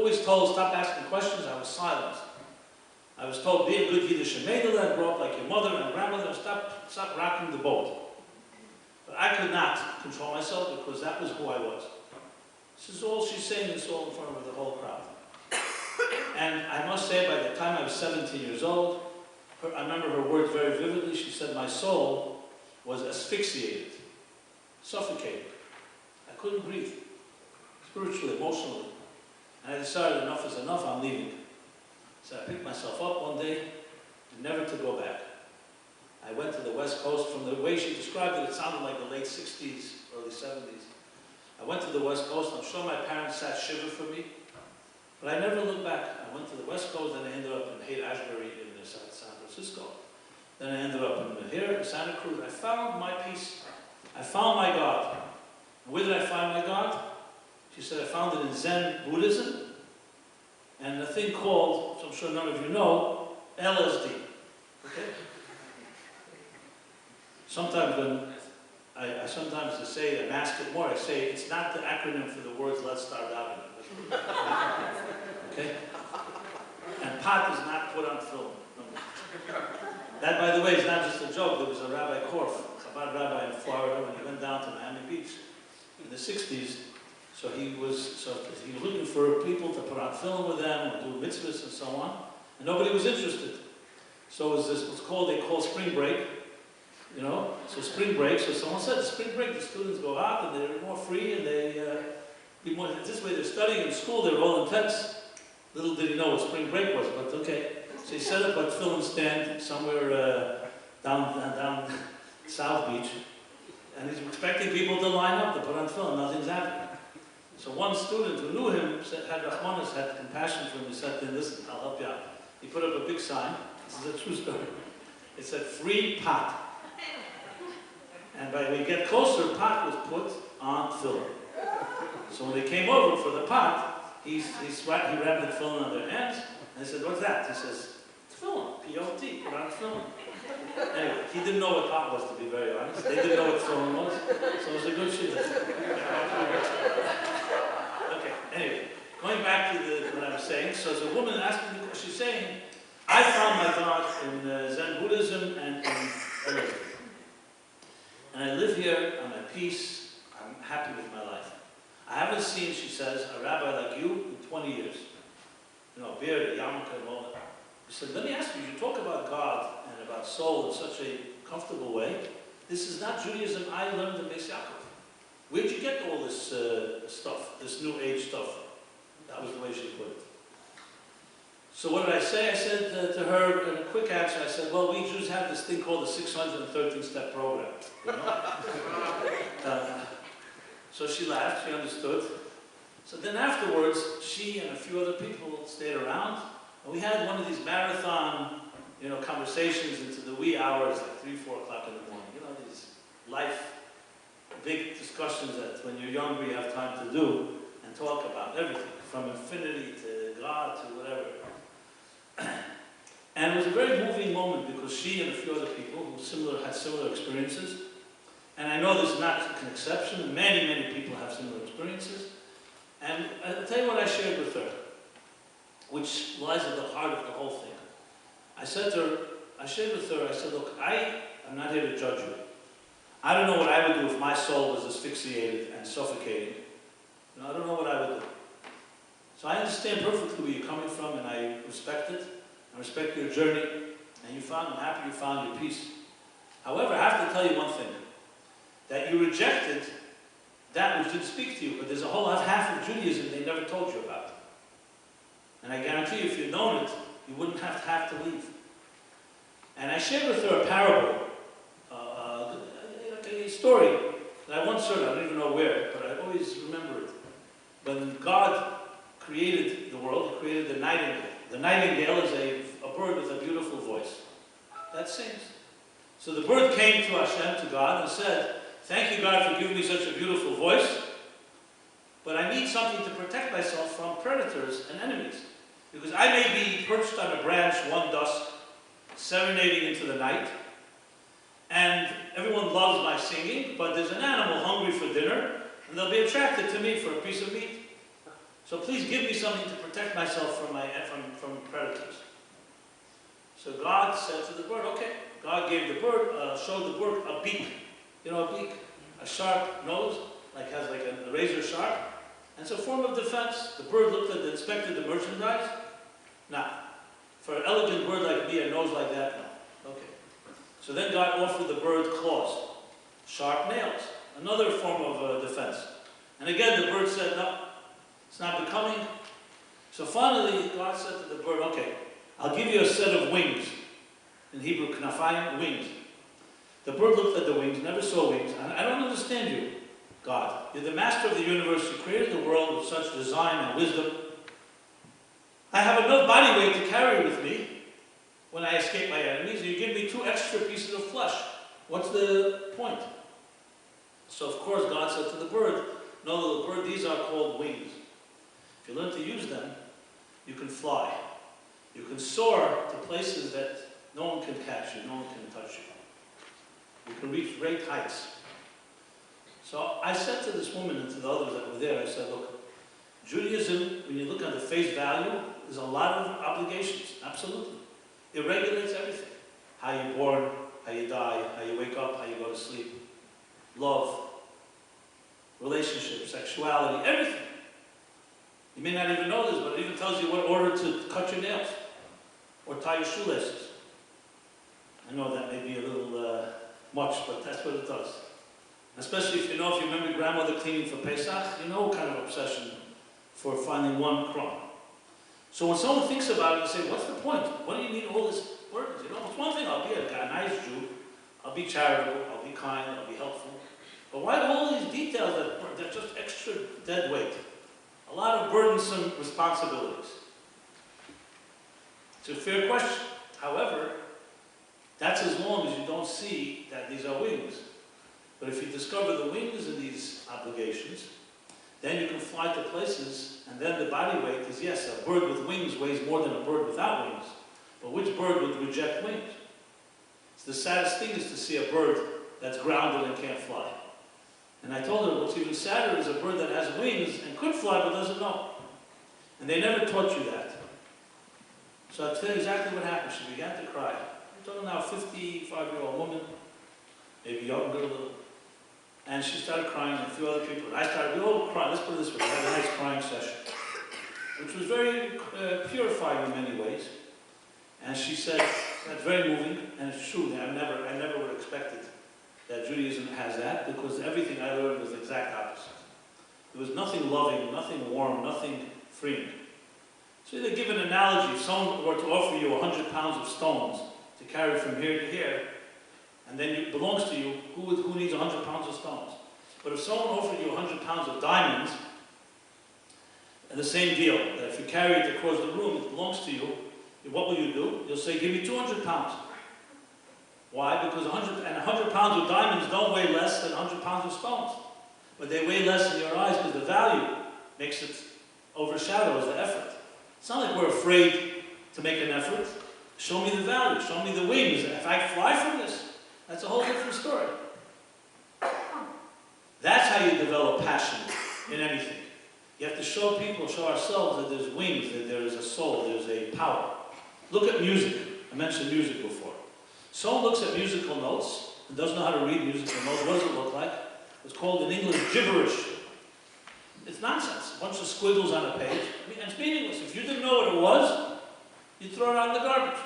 always told, stop asking questions. I was silenced. I was told, be a good Yiddish Meidele and grow up like your mother and grandmother and stop rocking the boat. But I could not control myself because that was who I was. This is all she's saying, this all in front of the whole crowd. And I must say, by the time I was 17 years old, I remember her words very vividly. She said, my soul was asphyxiated, suffocated. I couldn't breathe, spiritually, emotionally. And I decided enough is enough, I'm leaving. So I picked myself up one day, never to go back. I went to the West Coast. From the way she described it, it sounded like the late 60s, early 70s. I went to the West Coast. I'm sure my parents sat shiver for me. But I never looked back. I went to the West Coast, then I ended up in Haight-Ashbury in San Francisco. Then I ended up in here, in Santa Cruz. I found my peace. I found my God. And where did I find my God? She said, I found it in Zen Buddhism, and a thing called, which I'm sure none of you know, LSD. Okay? Sometimes when I sometimes to say and ask it more, I say it's not the acronym for the words "Let's start out." Okay? And pot is not put on film. That, by the way, is not just a joke. There was a Rabbi Korf, a Chabad rabbi in Florida, when he went down to Miami Beach in the 60s. So he was looking for people to put on film with them or do mitzvahs and so on, and nobody was interested. So it was this they call spring break, you know. So spring break. So someone said, spring break, the students go out and they're more free and this way they're studying in school. They're all intense. Little did he know what spring break was, but okay. So he set up a film stand somewhere down South Beach, and he's expecting people to line up to put on film. Nothing's happening. So one student who knew him had Rahmanis, had compassion for him. He said to him, listen, I'll help you out. He put up a big sign. This is a true story. It said, free pot. And when you get closer, pot was put on film. So when they came over for the pot, he wrapped the film on their hands, and they said, what's that? He says, it's film, P-O-T, put on film. Anyway, he didn't know what pot was, to be very honest. They didn't know what film was, so it was a good shit. Okay, anyway, going back to what I was saying, so as a woman asking me, she's saying, I found my God in Zen Buddhism and in LSD. And I live here, I'm at peace, I'm happy with my life. I haven't seen, she says, a rabbi like you in 20 years. You know, beard, yarmulke, and all that. She said, let me ask you, you talk about God and about soul in such a comfortable way. This is not Judaism I learned in Beis Yaakov. Where'd you get all this stuff, this new age stuff? That was the way she put it. So what did I say? I said to her, in a quick answer, I said, well, we Jews have this thing called the 613-step program. You know? So she laughed, she understood. So then afterwards, she and a few other people stayed around, and we had one of these marathon, you know, conversations into the wee hours, like 3, 4 o'clock in the morning. You know, these life, big discussions that when you're younger you have time to do and talk about everything, from infinity to God to whatever. And it was a very moving moment because she and a few other people who had similar experiences, and I know this is not an exception, many, many people have similar experiences, and I'll tell you what I shared with her, which lies at the heart of the whole thing. I shared with her, I said, look, I am not here to judge you. I don't know what I would do if my soul was asphyxiated and suffocating. You know, I don't know what I would do. So I understand perfectly where you're coming from, and I respect it. I respect your journey, and I'm happy you found your peace. However, I have to tell you one thing, that you rejected that which didn't speak to you, but there's a whole half of Judaism they never told you about. And I guarantee you, if you'd known it, you wouldn't have to leave. And I shared with her a parable, a story that I once heard, I don't even know where, but I always remember it. When God created the world, He created the nightingale. The nightingale is a bird with a beautiful voice that sings. So the bird came to Hashem, to God, and said, thank you, God, for giving me such a beautiful voice, but I need something to protect myself from predators and enemies. Because I may be perched on a branch one dusk, serenading into the night, and everyone loves my singing, but there's an animal hungry for dinner, and they'll be attracted to me for a piece of meat. So please give me something to protect myself from predators. So God said to the bird, okay. God gave the bird, showed the bird a beak. You know, a beak, a sharp nose, has a razor sharp. And it's a form of defense. The bird looked at, inspected the merchandise. Now, for an elegant bird like me, a nose like that, no. Okay. So then God offered the bird claws, sharp nails, another form of defense. And again, the bird said, no, it's not becoming. So finally, God said to the bird, okay, I'll give you a set of wings. In Hebrew, knafayim, wings. The bird looked at the wings, never saw wings. I don't understand you, God. You're the master of the universe. You created the world with such design and wisdom. I have enough body weight to carry with me when I escape my enemies. And you give me 2 extra pieces of flesh. What's the point? So of course God said to the bird, no, little bird, these are called wings. If you learn to use them, you can fly. You can soar to places that no one can catch you, no one can touch you. You can reach great heights. So I said to this woman and to the others that were there, I said, look, Judaism, when you look at the face value, there's a lot of obligations, absolutely. It regulates everything. How you're born, how you die, how you wake up, how you go to sleep. Love, relationships, sexuality, everything. You may not even know this, but it even tells you what order to cut your nails or tie your shoelaces. I know that may be a little much, but that's what it does. Especially if you remember grandmother cleaning for Pesach, you know what kind of obsession for finding one crumb. So when someone thinks about it, they say, what's the point? What do you need all this burdens? It's one thing, I'll be a nice Jew, I'll be charitable, I'll be kind, I'll be helpful. But why all these details that are just extra dead weight? A lot of burdensome responsibilities. It's a fair question. However, that's as long as you don't see that these are wings. But if you discover the wings in these obligations, then you can fly to places, and then the body weight is, yes, a bird with wings weighs more than a bird without wings. But which bird would reject wings? It's the saddest thing is to see a bird that's grounded and can't fly. And I told her what's even sadder is a bird that has wings and could fly but doesn't know. And they never taught you that. So I'll tell you exactly what happened. She began to cry. I'm talking now a 55-year-old woman, maybe younger a little. And she started crying, and a few other people. And I started, we all cried. Let's put it this way. We had a nice crying session, which was very purifying in many ways. And she said, that's very moving, and it's true. I never would have expected that Judaism has that, because everything I learned was the exact opposite. There was nothing loving, nothing warm, nothing freeing. So to give an analogy, if someone were to offer you 100 pounds of stones to carry from here to here, and then it belongs to you, who needs 100 pounds of stones? But if someone offered you 100 pounds of diamonds, and the same deal, that if you carry it across the room, it belongs to you, what will you do? You'll say, give me 200 pounds. Why? Because 100 pounds of diamonds don't weigh less than 100 pounds of stones. But they weigh less in your eyes because the value makes it overshadows the effort. It's not like we're afraid to make an effort. Show me the value. Show me the wings. If I fly from this, that's a whole different story. That's how you develop passion in anything. You have to show people, show ourselves that there's wings, that there is a soul, there's a power. Look at music. I mentioned music before. Someone looks at musical notes and doesn't know how to read musical notes. What does it look like? It's called in English gibberish. It's nonsense. A bunch of squiggles on a page. And it's meaningless. If you didn't know what it was, you'd throw it out in the garbage.